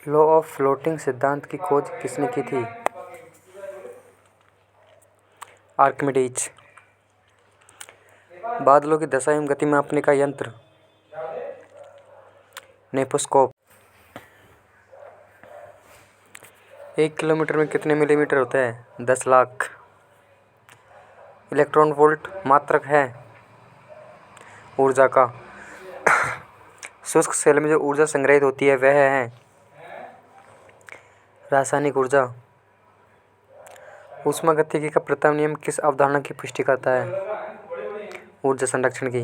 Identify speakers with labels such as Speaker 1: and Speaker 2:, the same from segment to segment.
Speaker 1: Law of floating सिद्धांत की खोज किसने की थी? आर्किमिडीज। बादलों की दशा एवं गति मापने का यंत्र? नेपोस्कोप। 1 किलोमीटर में कितने मिलीमीटर होते हैं? 10 लाख। इलेक्ट्रॉन वोल्ट मात्रक है ऊर्जा का। शुष्क सेल में जो ऊर्जा संग्रहित होती है वह है रासायनिक ऊर्जा। ऊष्मागतिकी का प्रथम नियम किस अवधारणा की पुष्टि करता है? ऊर्जा संरक्षण की।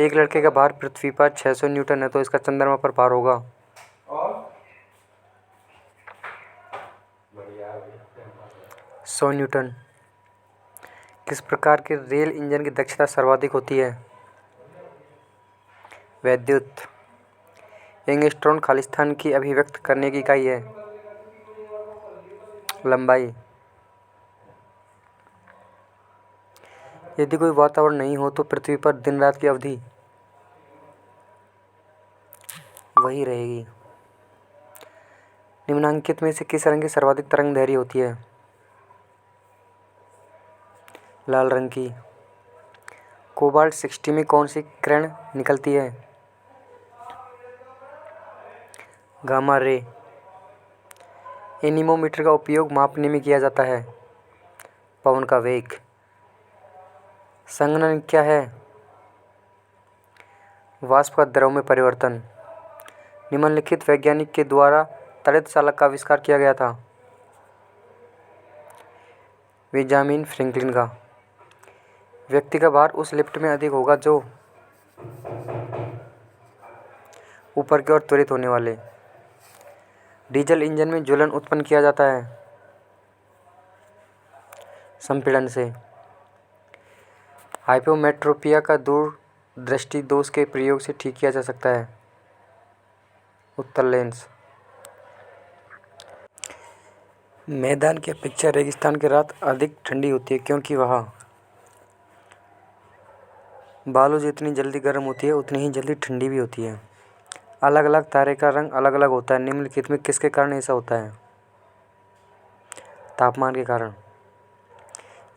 Speaker 1: एक लड़के का भार पृथ्वी पर 600 न्यूटन है तो इसका चंद्रमा पर भार होगा? 100 न्यूटन। किस प्रकार के रेल इंजन की दक्षता सर्वाधिक होती है? वैद्युत। एंगस्ट्रॉम खालिस्तान की अभिव्यक्त करने की इकाई है? लंबाई। यदि कोई वातावरण नहीं हो तो पृथ्वी पर दिन रात की अवधि वही रहेगी। निम्नलिखित में से किस रंग की सर्वाधिक तरंगदैर्घ्य होती है? लाल रंग की। कोबाल्ट 60 में कौन सी किरण निकलती है? Gamma ray. एनीमोमीटर का उपयोग मापने में किया जाता है? पवन का वेग। संघनन क्या है? वाष्प का द्रव में परिवर्तन। निम्नलिखित वैज्ञानिक के द्वारा तड़ित चालक का आविष्कार किया गया था? बेंजामिन फ्रैंकलिन का। व्यक्ति का भार उस लिफ्ट में अधिक होगा जो ऊपर की ओर त्वरित होने वाले। डीजल इंजन में ज्वलन उत्पन्न किया जाता है संपीड़न से। हाइपोमेट्रोपिया का दूर दृष्टि दोष के प्रयोग से ठीक किया जा सकता है? उत्तर लेंस। मैदान की अपेक्षा रेगिस्तान की रात अधिक ठंडी होती है क्योंकि वहाँ बालू जितनी जल्दी गर्म होती है उतनी ही जल्दी ठंडी भी होती है। अलग अलग तारे का रंग अलग अलग होता है। निम्नलिखित में किसके कारण ऐसा होता है? तापमान के कारण।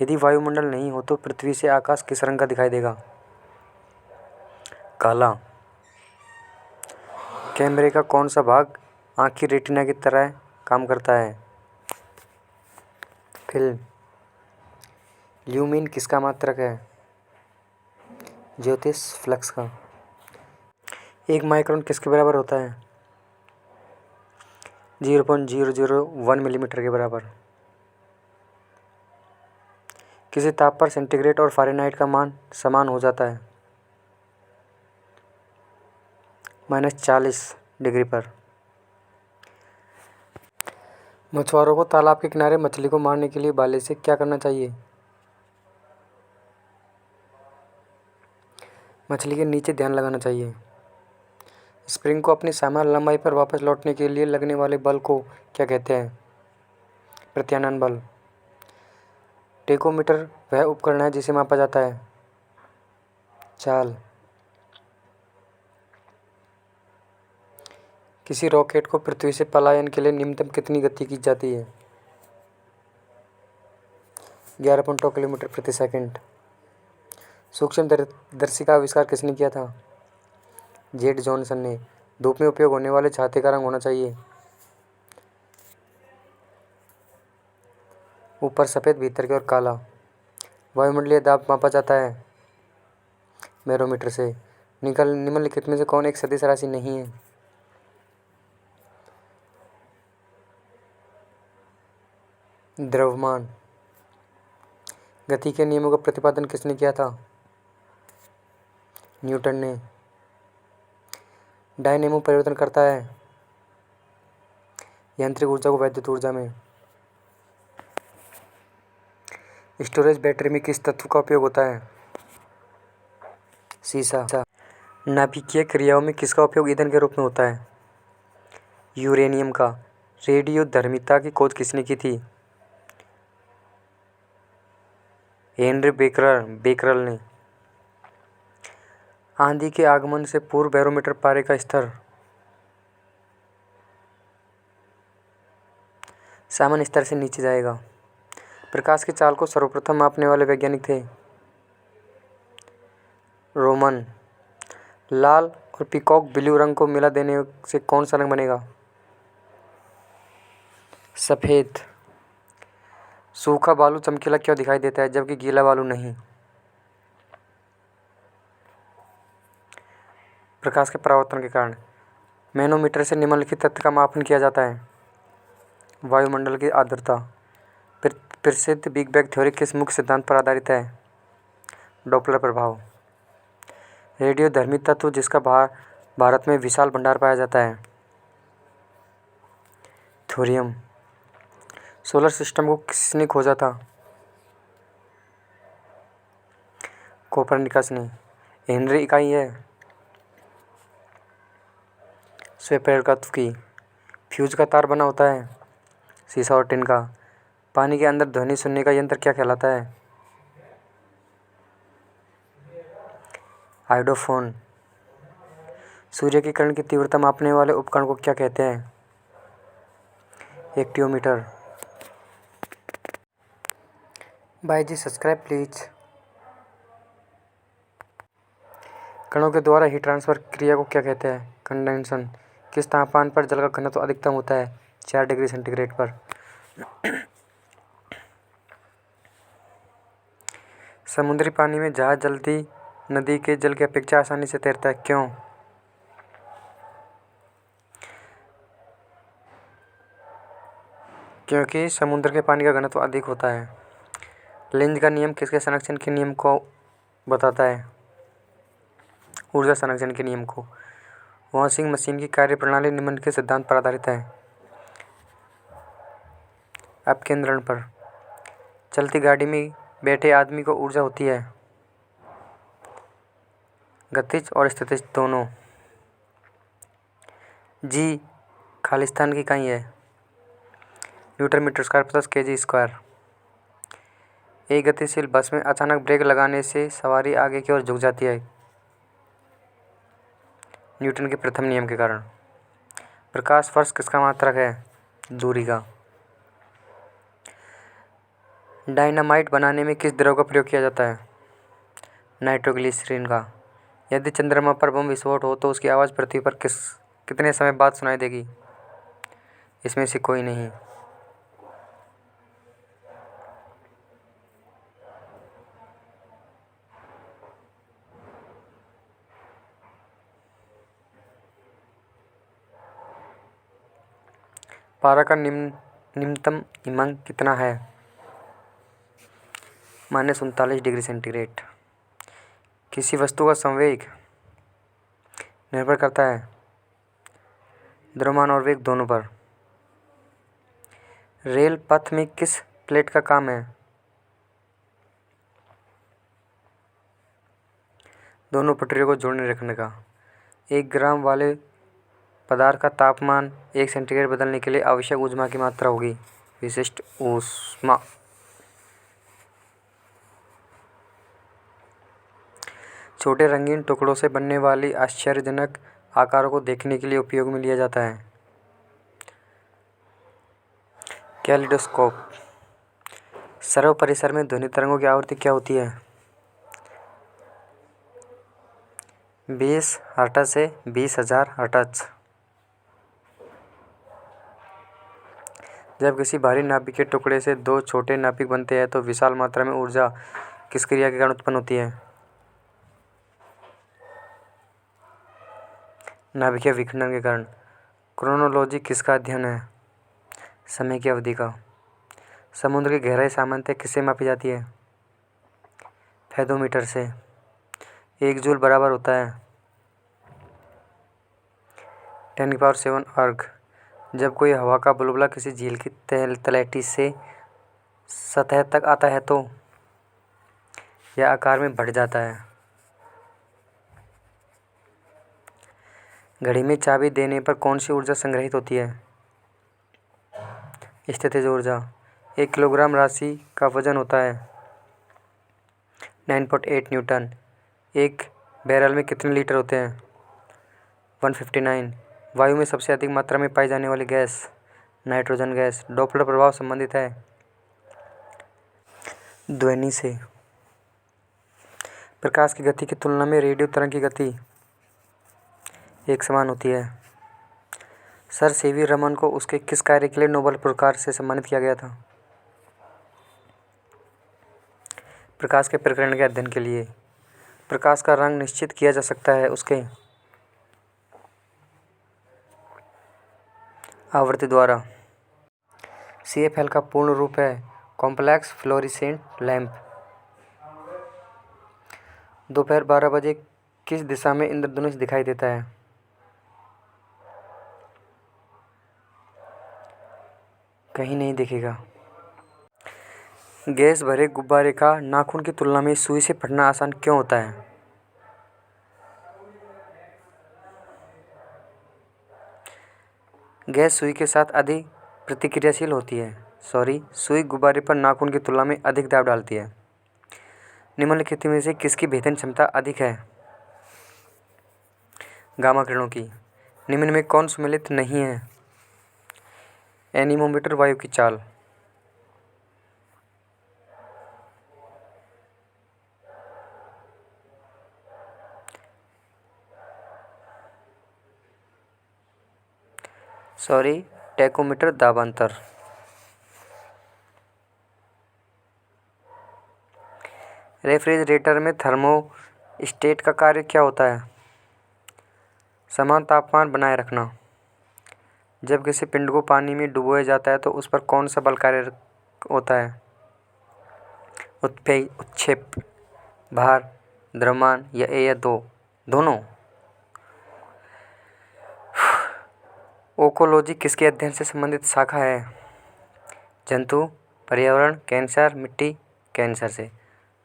Speaker 1: यदि वायुमंडल नहीं हो तो पृथ्वी से आकाश किस रंग का दिखाई देगा? काला। कैमरे का कौन सा भाग आँख की रेटिना की तरह काम करता है? फिल्म। ल्यूमिन किसका मात्रक है? ज्योतिष फ्लक्स का। 1 माइक्रोन किसके बराबर होता है? 0.001 मिलीमीटर के बराबर। किसी ताप पर सेंटीग्रेड और फ़ारेनहाइट का मान समान हो जाता है? -40 डिग्री पर। मछुआरों को तालाब के किनारे मछली को मारने के लिए भाले से क्या करना चाहिए? मछली के नीचे ध्यान लगाना चाहिए। स्प्रिंग को अपनी समान लंबाई पर वापस लौटने के लिए लगने वाले बल को क्या कहते हैं? प्रत्यानयन बल। टेकोमीटर वह उपकरण है जिसे मापा जाता है चाल। किसी रॉकेट को पृथ्वी से पलायन के लिए न्यूनतम कितनी गति की जाती है? 11.2 किलोमीटर प्रति सेकंड। सूक्ष्मदर्शी का आविष्कार किसने किया था? जेड जॉनसन ने। धूप में उपयोग होने वाले छाते का रंग होना चाहिए ऊपर सफ़ेद भीतर की ओर काला। वायुमंडलीय दाब मापा जाता है बैरोमीटर से। निम्नलिखित में से कौन एक सदिश राशि नहीं है? द्रव्यमान। गति के नियमों का प्रतिपादन किसने किया था? न्यूटन ने। डायनेमो परिवर्तन करता है यांत्रिक ऊर्जा को वैद्युत ऊर्जा में। स्टोरेज बैटरी में किस तत्व का उपयोग होता है? सीसा। नाभिकीय क्रियाओं में किसका उपयोग ईंधन के रूप में होता है? यूरेनियम का। रेडियोधर्मिता की खोज किसने की थी? हेनरी बेकरल ने। आंधी के आगमन से पूर्व बैरोमीटर पारे का स्तर सामान्य स्तर से नीचे जाएगा। प्रकाश की चाल को सर्वप्रथम मापने वाले वैज्ञानिक थे रोमन। लाल और पीकॉक ब्लू रंग को मिला देने से कौन सा रंग बनेगा? सफ़ेद। सूखा बालू चमकीला क्यों दिखाई देता है जबकि गीला बालू नहीं? प्रकाश के परावर्तन के कारण। मैनोमीटर से निम्नलिखित तथ्य का मापन किया जाता है। वायुमंडल की आर्द्रता। प्रसिद्ध बिग बैंग थ्योरी किस मुख्य सिद्धांत पर आधारित है? डॉपलर प्रभाव। रेडियोधर्मी तत्व जिसका भारत में विशाल भंडार पाया जाता है? थोरियम। सोलर सिस्टम को किसने खोजा था? कोपरनिकस ने। हेनरी इकाई है स्वप्रेरकत्व की। फ्यूज का तार बना होता है सीसा और टिन का। पानी के अंदर ध्वनि सुनने का यंत्र क्या कहलाता है? हाइड्रोफोन। सूर्य की किरण की तीव्रता मापने वाले उपकरण को क्या कहते हैं? एक्टियोमीटर। भाई जी सब्सक्राइब प्लीज। कणों के द्वारा हीट ट्रांसफर क्रिया को क्या कहते हैं? कंडेंसन। किस तापमान पर जल का घनत्व अधिकतम होता है? 4 डिग्री सेंटीग्रेड पर। समुद्री पानी में जहाज जल्दी नदी के जल की अपेक्षा आसानी से तैरता है, क्यों? क्योंकि समुद्र के पानी का घनत्व अधिक होता है। लेंज का नियम किसके संरक्षण के नियम को बताता है? ऊर्जा संरक्षण के नियम को। वॉशिंग मशीन की कार्यप्रणाली निम्न के सिद्धांत पर आधारित है? अपकेंद्रण पर। चलती गाड़ी में बैठे आदमी को ऊर्जा होती है गतिज और स्थितिज दोनों। जी खालिस्तान की इकाई है Newton metre square plus KG square. एक गतिशील बस में अचानक ब्रेक लगाने से सवारी आगे की ओर झुक जाती है न्यूटन के प्रथम नियम के कारण। प्रकाश वर्ष किसका मात्रक है? दूरी का। डायनामाइट बनाने में किस द्रव का प्रयोग किया जाता है? नाइट्रोग्लिसरीन का। यदि चंद्रमा पर बम विस्फोट हो तो उसकी आवाज़ पृथ्वी पर कितने समय बाद सुनाई देगी? इसमें से कोई नहीं। पारा का निम्नतम हिमांक कितना है? -39 डिग्री सेंटीग्रेड। किसी वस्तु का संवेग निर्भर करता है द्रव्यमान और वेग दोनों पर। रेल पथ में किस प्लेट का काम है? दोनों पटरियों को जोड़ने रखने का। 1 ग्राम वाले पदार्थ का तापमान 1 सेंटीग्रेड बदलने के लिए आवश्यक ऊष्मा की मात्रा होगी विशिष्ट ऊष्मा। छोटे रंगीन टुकड़ों से बनने वाली आश्चर्यजनक आकारों को देखने के लिए उपयोग में लिया जाता है कैलिडोस्कोप। सर्व परिसर में ध्वनि तरंगों की आवृत्ति क्या होती है? 20 हर्ट्ज से 20,000 हर्ट्ज। जब किसी भारी नाभिक के टुकड़े से 2 छोटे नाभिक बनते हैं तो विशाल मात्रा में ऊर्जा किस क्रिया के कारण उत्पन्न होती है? नाभिकीय विखंडन के कारण। क्रोनोलॉजी किसका अध्ययन है? समय की अवधि का। समुद्र की गहराई सामान्यतः किससे मापी जाती है? फेदोमीटर से। 1 जूल बराबर होता है 10⁻⁷ अर्ग। जब कोई हवा का बुलबुला किसी झील की तलहटी से सतह तक आता है तो यह आकार में बढ़ जाता है। घड़ी में चाबी देने पर कौन सी ऊर्जा संग्रहित होती है? स्थितिज ऊर्जा। 1 किलोग्राम राशि का वजन होता है 9.8 न्यूटन। एक बैरल में कितने लीटर होते हैं? 159। वायु में सबसे अधिक मात्रा में पाई जाने वाली गैस? Nitrogen gas. डॉपलर प्रभाव संबंधित है ध्वनि से। प्रकाश की गति की तुलना में रेडियो तरंग की गति एक समान होती है। सर सीवी रमन को उसके किस कार्य के लिए नोबेल पुरस्कार से सम्मानित किया गया था? प्रकाश के प्रकीर्णन के अध्ययन के लिए। प्रकाश का रंग निश्चित किया जा सकता है उसके आवृत्ति द्वारा। CFL का पूर्ण रूप है कॉम्प्लेक्स फ्लोरिसेंट लैंप। दोपहर 12 बजे किस दिशा में इंद्रधनुष दिखाई देता है? कहीं नहीं दिखेगा। गैस भरे गुब्बारे का नाखून की तुलना में सुई से फटना आसान क्यों होता है? गैस सुई के साथ अधिक प्रतिक्रियाशील होती है। सुई गुब्बारे पर नाखून की तुलना में अधिक दाब डालती है। निम्नलिखित में से किसकी भेदन क्षमता अधिक है? गामा किरणों की। निम्न में कौन सम्मिलित नहीं है? एनीमोमीटर, वायु की चाल। टैकोमीटर, दाबांतर। रेफ्रिजरेटर में थर्मोस्टेट का कार्य क्या होता है? समान तापमान बनाए रखना। जब किसी पिंड को पानी में डुबोया जाता है तो उस पर कौन सा बल कार्य होता है? उत्क्षेप, भार, द्रव्यमान या दोनों। ओकोलॉजी किसके अध्ययन से संबंधित शाखा है? जंतु, पर्यावरण, कैंसर, मिट्टी। कैंसर से।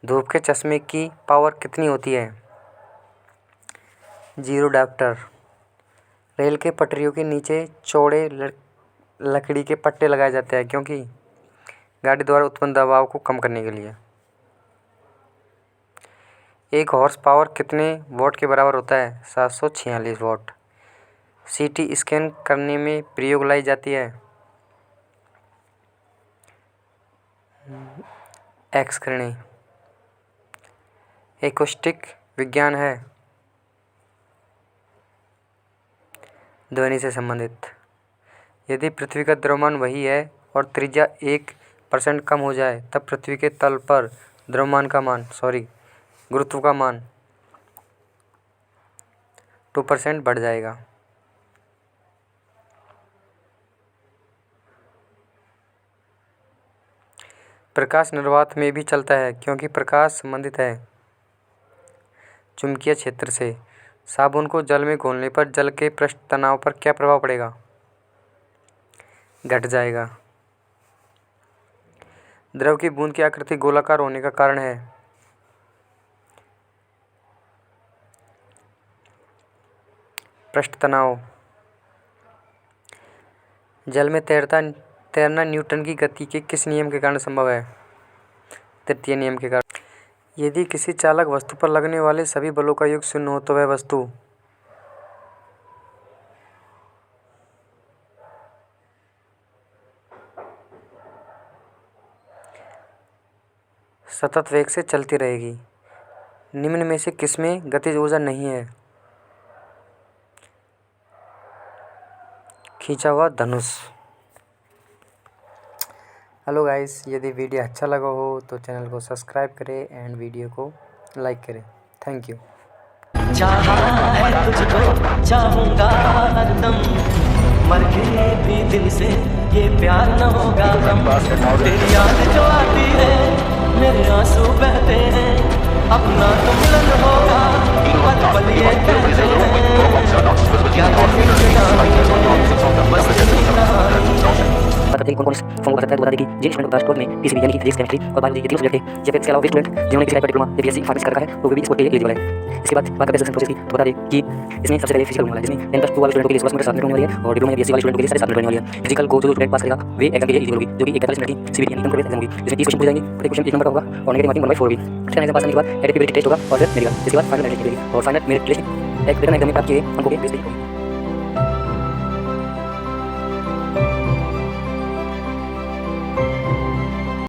Speaker 1: धूप के चश्मे की पावर कितनी होती है? 0 डायोप्टर। रेल के पटरियों के नीचे चौड़े लकड़ी के पट्टे लगाए जाते हैं क्योंकि गाड़ी द्वारा उत्पन्न दबाव को कम करने के लिए। 1 हॉर्स पावर कितने वॉट के बराबर होता है? 746 वॉट। CT स्कैन करने में प्रयोग लाई जाती है एक्स किरणें। एकॉस्टिक विज्ञान है ध्वनि से संबंधित। यदि पृथ्वी का द्रव्यमान वही है और त्रिज्या 1% कम हो जाए तब पृथ्वी के तल पर द्रव्यमान का मान गुरुत्व का मान 2% बढ़ जाएगा। प्रकाश निर्वात में भी चलता है क्योंकि प्रकाश संबंधित है चुंबकीय क्षेत्र से। साबुन को जल में घोलने पर जल के पृष्ठ तनाव पर क्या प्रभाव पड़ेगा? घट जाएगा। द्रव की बूंद की आकृति गोलाकार होने का कारण है पृष्ठ तनाव। जल में तैरना न्यूटन की गति के किस नियम के कारण संभव है? तृतीय नियम के कारण। यदि किसी चालक वस्तु पर लगने वाले सभी बलों का योग 0 हो तो वह वस्तु सतत वेग से चलती रहेगी। निम्न में से किसमें गतिज ऊर्जा नहीं है? खींचा हुआ धनुष। हेलो गाइस, यदि वीडियो अच्छा लगा हो तो चैनल को सब्सक्राइब करें एंड वीडियो को लाइक करें। Thank you.
Speaker 2: चाहा है तुझको, चाहूंगा हरदम, मर के भी दिल से ये प्यार न होगा हम। तेरी याद जो आती है मेरे आंसू बहते हैं, अपना तो मिलन होगा पल पल ये कहते हैं। क्या
Speaker 3: बता दें कौन-कौन इस फॉर्म को कर सकता है तो बता दें कि जिन स्टूडेंट को स्टोर में पीसीबी यानी कि फिजिक्स, केमिस्ट्री और बायोलॉजी के तीनों सब्जेक्ट थे या फिर इसके अलावा भी स्टूडेंट जिन्होंने किसी टाइप का डिप्लोमा या बीएससी फार्मेसी कर रखा है तो वे भी स्पोर्ट के लिए एलिजिबल है। इसके बाद बात करते हैं प्रोसेस की, तो बता दें कि इसमें सबसे पहले फिजिकल होने वाला है जिसमें 10+2 वाले स्टूडेंट के लिए 10 मिनट 7 मिनट होने वाली है और डिप्लोमा या बीएससी वाले स्टूडेंट के लिए 7.5 मिनट होने वाली है। फिजिकल को जो स्टूडेंट पास करेगा वे एग्जाम के लिए एलिजिबल होगी जो कि 41 मिनट की सीबीटी यानी कंप्लीट एग्जाम होगी जिसमें 30 क्वेश्चन पूछे जाएंगे। प्रत्येक क्वेश्चन 1 नंबर का होगा और नेगेटिव मार्किंग 1/4 होगी। एग्जाम पास करने के बाद एडमिट टेस्ट होगा और फिर मेडिकल। इसके बाद फाइनल एडमिट होगी और फाइनल मेरिट लिस्ट एक रिटन एग्जाम में प्राप्त किए अंकों के बेस पे होगी।